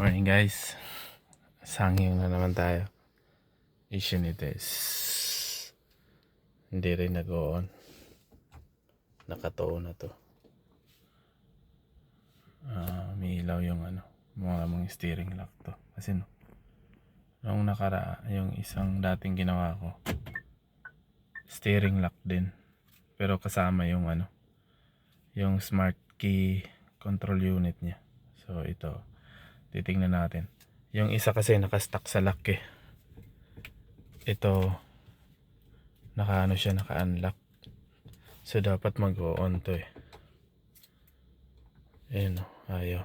Morning guys, sanging na naman tayo. Issue nito is hindi rin nag-on. Nakatoon na to. May ilaw yung mga steering lock to. Kasi nung yung isang dating ginawa ko, steering lock din. Pero kasama yung yung smart key control unit niya. So ito, titingnan natin. Yung isa kasi naka-stuck sa lock eh. Ito naka-unlock. So dapat mag-on to eh. Ayun ayaw.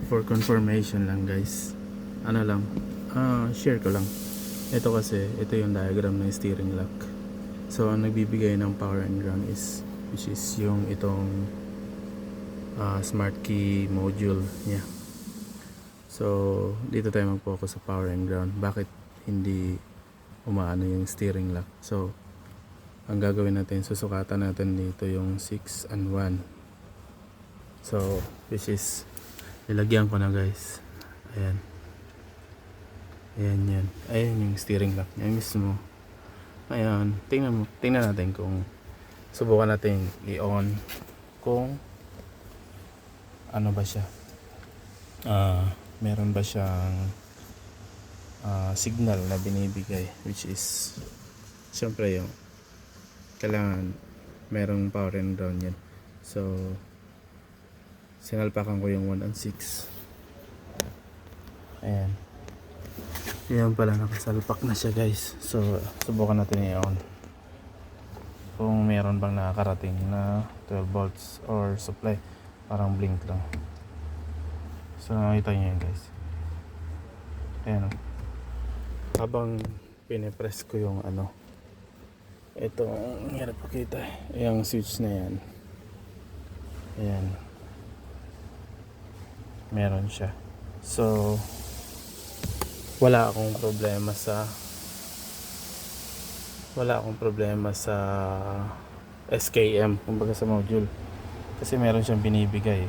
For confirmation lang guys. Share ko lang. Ito kasi, ito yung diagram ng steering lock. So ang nagbibigay ng power and ground which is yung itong smart key module niya. So dito tayo mag-focus sa power and ground. Bakit hindi umaano yung steering lock? So ang gagawin natin, susukatan natin dito yung 6 and 1. So which is nilagyan ko na guys. Ayan yan. Ayan yung steering lock niya mismo. Ayan, tingnan natin kung subukan natin i-on kung ano ba siya, meron ba siyang signal na binibigay, which is syempre yung kailangan merong power and ground yan. So sinalpakan ko yung 1 and 6. Ayan, yan pala, nakasalpak na siya guys. So subukan natin i-on kung meron bang nakakarating na 12 volts or supply. Parang blink lang. So nakita nyo yun guys. Ayan o. Habang pinipress ko yung itong hirap pakita eh, yung switch na yan. Ayan, meron siya. So wala akong problema sa SKM, kumbaga sa module, kasi meron siyang binibigay.